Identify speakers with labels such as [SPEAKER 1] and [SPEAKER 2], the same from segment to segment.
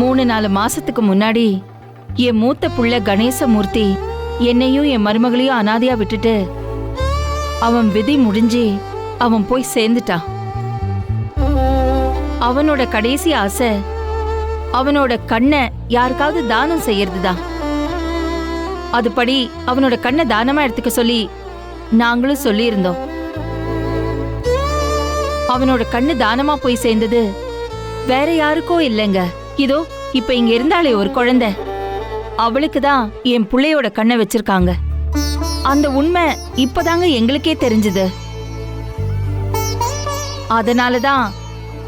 [SPEAKER 1] 3-4 மாசத்துக்கு முன்னாடி என் மூத்த புள்ள கணேசமூர்த்தி என்னையும் என் மருமகளையும் அனாதையா விட்டுட்டு அவன் விதி முடிஞ்சு அவன் போய் சேர்ந்துட்டான். அவனோட கடைசி ஆசை அவனோட கண்ணை யாருக்காவது தானம் செய்யறதுதான். அதுபடி அவனோட கண்ணை தானமா எடுத்துக்க சொல்லி நாங்களும் சொல்லி இருந்தோம். அவனோட கண்ணு தானமா போய் சேர்ந்தது வேற யாருக்கோ இல்லைங்க. இதோ இப்ப இங்க இருந்தாலே ஒரு குழந்தை, அவளுக்கு தான் என் பிள்ளையோட கண்ணை வச்சிருக்காங்க. அந்த உண்மை இப்பதாங்க எங்களுக்கே தெரிஞ்சது. அதனாலதான்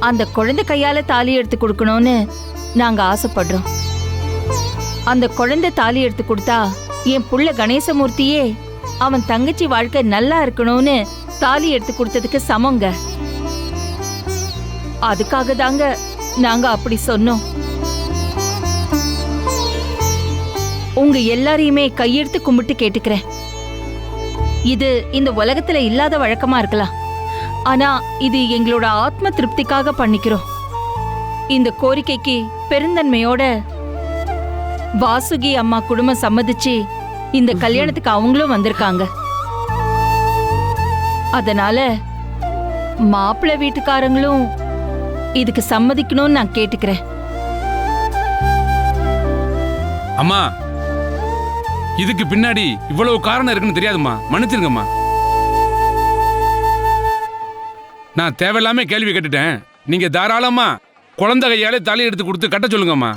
[SPEAKER 1] அந்த குழந்தை கையால தாலி எடுத்து கொடுக்கணும்னு நாங்க ஆசைப்படுறோம். அந்த குழந்தை தாலி எடுத்து கொடுத்தா என் புள்ள கணேசமூர்த்தியே அவன் தங்கச்சி வாழ்க்கை நல்லா இருக்கணும்னு தாலி எடுத்து கொடுத்ததுக்கு சமங்க. அதுக்காக தாங்க நாங்க அப்படி சொன்னோம். உங்க எல்லாரையுமே கையெடுத்து கும்பிட்டு கேட்டுக்கிறேன். இது இந்த உலகத்துல இல்லாத வழக்கமா இருக்கலாம், ஆனா இது எங்களோட ஆத்ம திருப்திக்காக பண்ணிக்கிறோம். இந்த கோரிக்கைக்கு பெருந்தன்மையோட வாசுகி அம்மா குடும்பம் சம்மதிச்சு இந்த கல்யாணத்துக்கு அவங்களும் வந்திருக்காங்க. அதனால மாப்பிள்ளை வீட்டுக்காரங்களும் இதுக்கு சம்மதிக்கணும்னு நான் கேட்டுக்கிறேன்.
[SPEAKER 2] அம்மா, இதுக்கு பின்னாடி இவ்வளவு காரணம் இருக்குன்னு தெரியாதுமா, மன்னிச்சிருங்கம்மா. நான் தேவையில்லாம கேள்வி கேட்டுட்டேன். நீங்க தாராளமா குழந்தை கையாலே தாலி எடுத்து கொடுத்து கட்ட சொல்லுங்கம்மா.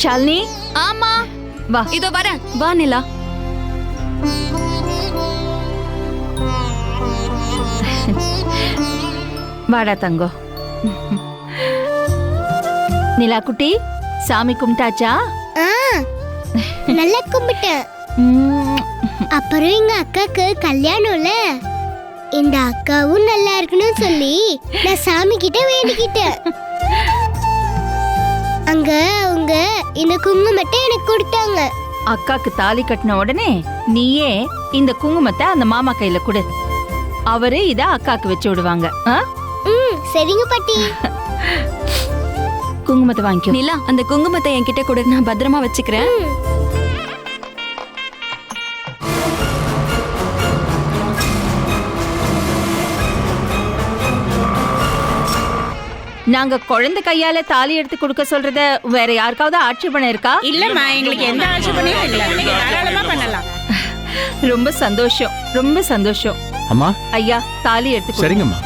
[SPEAKER 1] ஷாலினி.
[SPEAKER 3] ஆமா
[SPEAKER 1] வா.
[SPEAKER 3] இதோ வரேன். வா நிலா.
[SPEAKER 1] வாடா தங்கோ. நிலா குட்டி, சாமி கும்பிட்டாச்சா?
[SPEAKER 4] நல்லா கும்பிட்டேன். அப்புறம் எங்க அக்காக்கு கல்யாணம்ல, இந்த அக்காவும் நல்லா இருக்கணும்னு சொல்லி நான் சாமி கிட்ட வேண்டிக்கிட்டேன். அங்க அவங்க இந்த குங்குமத்தை எனக்கு கொடுத்தாங்க.
[SPEAKER 1] அக்காக்கு தாலி கட்டின உடனே நீயே இந்த குங்குமத்தை அந்த மாமா கையில கொடு. அவரு இத அக்காக்கு வச்சு விடுவாங்க.
[SPEAKER 4] சரிங்க பாட்டி.
[SPEAKER 1] குங்குமத்தை வாங்கிக்கோ.
[SPEAKER 3] நிலா, அந்த குங்குமத்தை என்கிட்ட கொடு, நான் பத்திரமா வச்சுக்கிறேன்.
[SPEAKER 1] நாங்க குழந்தை கையால தாலி எடுத்து கொடுக்க சொல்றத வேற யாருக்காவது ஆட்சேபணம் இருக்கா?
[SPEAKER 5] இல்லம்மா, எங்களுக்கு எந்த ஆட்சேபனையும் இல்ல. நீங்க தாராளமா பண்ணலாம்.
[SPEAKER 1] ரொம்ப சந்தோஷம், ரொம்ப சந்தோஷம்.
[SPEAKER 6] அம்மா,
[SPEAKER 1] ஐயா தாலி எடுத்து கொடு.
[SPEAKER 6] சரிங்கம்மா.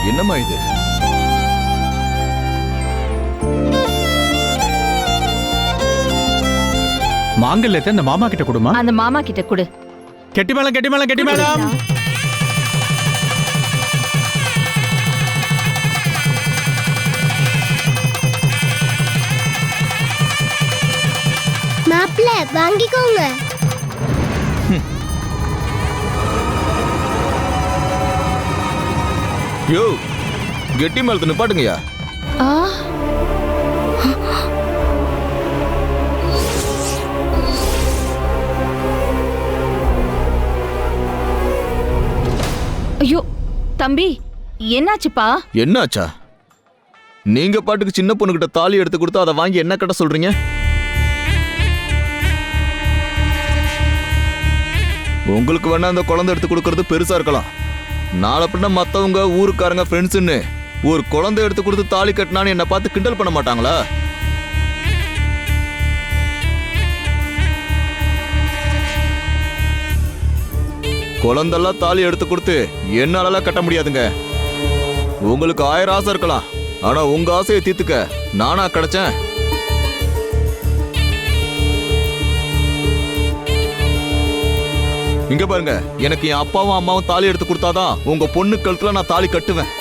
[SPEAKER 6] என்னம்மா இது? மாங்கல்யத்தை அந்த மாமா கிட்ட கொடுமா.
[SPEAKER 1] அந்த மாமா கிட்ட கொடு.
[SPEAKER 6] கெட்டி மேளம், கெட்டி மேளம், கெட்டி மேளம்.
[SPEAKER 4] மாப்பிள்ள வாங்கிக்கோங்க.
[SPEAKER 7] யோ, கெட்டி மேளத்தை நிப்பாட்டுங்கய்யா.
[SPEAKER 1] ஐயோ தம்பி, என்னாச்சுப்பா?
[SPEAKER 7] என்னாச்சா? நீங்க பாட்டுக்கு சின்ன பொண்ணுகிட்ட தாலி எடுத்து கொடுத்து அதை வாங்கி என்ன கட்ட சொல்றீங்க? உங்களுக்கு வேணா அந்த குழந்தை எடுத்து கொடுக்கறது பெருசா இருக்கலாம். நாளை பின்ன மத்தவங்க ஊருக்காரங்க ஃப்ரெண்ட்ஸ்ன்னு ஒரு குழந்தை எடுத்து கொடுத்து தாலி கட்டினான்னு என்ன பார்த்து கிண்டல் பண்ண மாட்டாங்களா? குழந்தெல்லாம் தாலி எடுத்து கொடுத்து என்னாலலாம் கட்ட முடியாதுங்க. உங்களுக்கு 1000 ஆசை இருக்கலாம், ஆனா உங்க ஆசையை தீர்த்துக்க நானா கிடைச்சேன்? இங்க பாருங்க, எனக்கு என் அப்பாவும் அம்மாவும் தாலி எடுத்து கொடுத்தாதான் உங்க பொண்ணு கழுத்துல நான் தாலி கட்டுவேன்.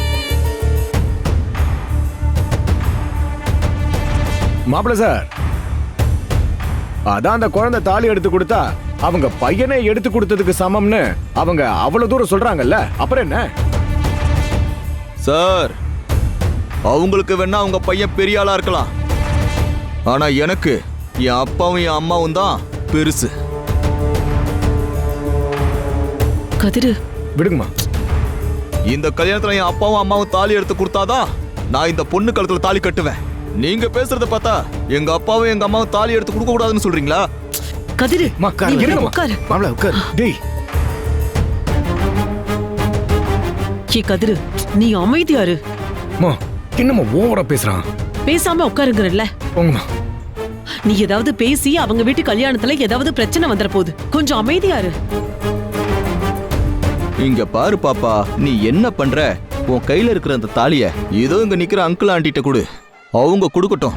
[SPEAKER 8] மாப்பிள்ள சார், அதான் அந்த குழந்தை தாலி எடுத்து கொடுத்தா அவங்க பையனை எடுத்து கொடுத்ததுக்கு சமம்னு அவங்க அவ்வளவு தூரம் சொல்றாங்கல்ல, அப்புறம் என்ன
[SPEAKER 7] சார்? அவங்களுக்கு வேணா அவங்க பையன் பெரிய ஆளா இருக்கலாம், ஆனா எனக்கு என் அப்பாவும் என் அம்மாவும் தான் பெருசு.
[SPEAKER 9] கதிரு
[SPEAKER 8] விடுங்கம்மா.
[SPEAKER 7] இந்த கல்யாணத்துல என் அப்பாவும் அம்மாவும் தாலி எடுத்து கொடுத்தாதான் நான் இந்த பொண்ணு கழுத்துல தாலி கட்டுவேன். நீங்க பேசுறத பார்த்தா எங்க அப்பாவும் எங்க அம்மாவும் தாலி எடுத்து கொடுக்க கூடாதுன்னு சொல்றீங்களா?
[SPEAKER 9] கதிரு
[SPEAKER 8] அம்மா, உட்காரு,
[SPEAKER 9] நீ
[SPEAKER 8] இருங்கம்மா.
[SPEAKER 9] உட்காரு.
[SPEAKER 8] மாப்ள, உட்காரு. டேய்,
[SPEAKER 9] ஏ கதிரு நீ அமைதியாரு.
[SPEAKER 8] அம்மா, என்னம்மா ஓவரா பேசுறான்?
[SPEAKER 9] பேசாம உட்காருங்கறல்ல.
[SPEAKER 8] போங்கம்மா.
[SPEAKER 9] நீ ஏதாவது பேசி அவங்க வீட்டு கல்யாணத்துல ஏதாவது பிரச்சனை வந்துற போகுது. கொஞ்சம் அமைதியாரு.
[SPEAKER 7] இங்க பாரு பாப்பா, நீ என்ன பண்ற? உன் கையில இருக்கிற அந்த தாலிய ஏதோ இங்க நிக்கிற அங்கிள் ஆண்டிட்ட கொடு, அவங்க கொடுக்கட்டும்.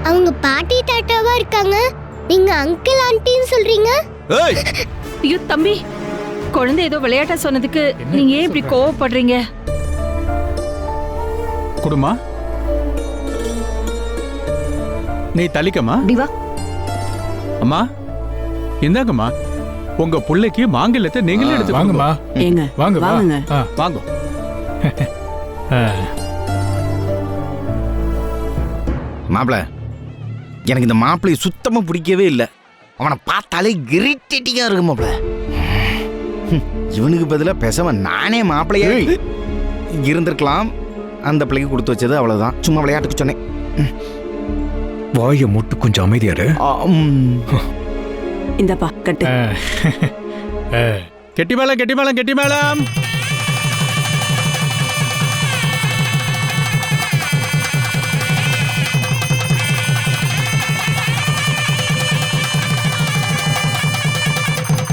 [SPEAKER 4] அவங்க பாட்டி தாத்தாவா இருக்காங்க, நீங்க அங்கிள் ஆண்டின்னு சொல்றீங்க?
[SPEAKER 7] ஏய்,
[SPEAKER 1] ஐயோ தம்பி, குழந்தை ஏதோ விளையாட்டா சொன்னதுக்கு நீங்க ஏன் இப்படி கோவப்படுறீங்க?
[SPEAKER 6] குடுமா, நீ தலிக்கம்மா.
[SPEAKER 1] டிவா,
[SPEAKER 6] அம்மா இந்தாங்கம்மா, உங்க புள்ளைக்கு மாங்கல்யத்தை நீங்களே எடுத்து
[SPEAKER 10] வாங்கம்மா.
[SPEAKER 9] ஏங்க
[SPEAKER 10] வாங்க வா.
[SPEAKER 9] வாங்குங்க.
[SPEAKER 10] ஆ,
[SPEAKER 6] வாங்க.
[SPEAKER 11] மாப்பிள, எனக்கு இந்த மாப்பிள்ளையை சுத்தமா பிடிக்கவே இல்லை. அவனை பார்த்தாலே இரிட்டேட்டிங்கா இருக்கு மாப்பிள. இவனுக்கு பதிலாக பேசாம நானே மாப்பிள்ளையா இருந்திருக்கலாம். அந்த பிள்ளைக்கு கொடுத்து வச்சது அவ்வளவுதான். சும்மா விளையாட்டுக்கு சொன்னேன்.
[SPEAKER 8] வாயை மட்டும் கொஞ்சம் அமைதியாரு.
[SPEAKER 9] இந்தப்பா கட்டு.
[SPEAKER 6] கெட்டி மேளம், கெட்டி மேளம், கெட்டி மேளம்.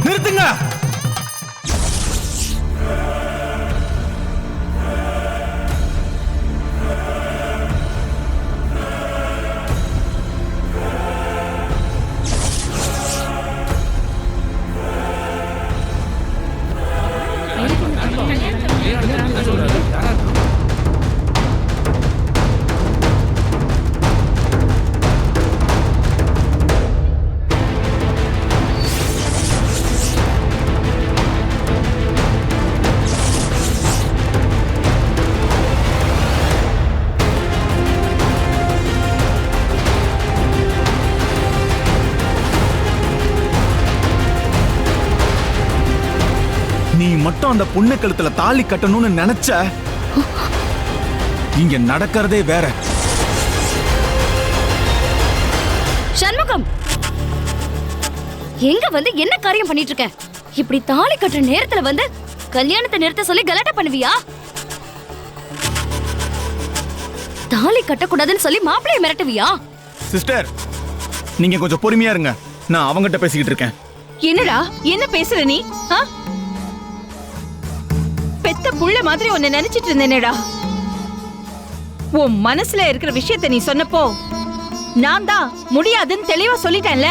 [SPEAKER 11] நிறுத்துங்க. நீ மட்டும் அந்த புண்ணு கழுத்துல தாலி கட்டணும்னு நினைச்ச, இங்க நடக்கிறதே வேற.
[SPEAKER 3] சண்முகம், எங்க வந்து என்ன காரியம் பண்ணிட்டு இருக்க? இப்படி தாலி கட்டுற நேரத்துல வந்து கல்யாணத்தை நிறுத்த சொல்லி கலாட்டா பண்ணுவியா? தாலி கட்டக்கூடாதுன்னு சொல்லி மாப்பிள்ளைய மிரட்டுவியா?
[SPEAKER 11] சிஸ்டர், நீங்க கொஞ்சம் பொறுமையா இருங்க. நான் அவங்கிட்ட பேசிக்கிட்டு இருக்கேன்.
[SPEAKER 1] என்னடா என்ன பேசுற நீ? பெத்த புள்ள மாதிரி உன்னை நினைச்சிட்டு இருந்தேனேடா. உன் மனசுல இருக்கிற விஷயத்தை நீ சொன்னப்போ நான் தான் முடியாதுன்னு தெளிவா சொல்லிட்டேன்ல.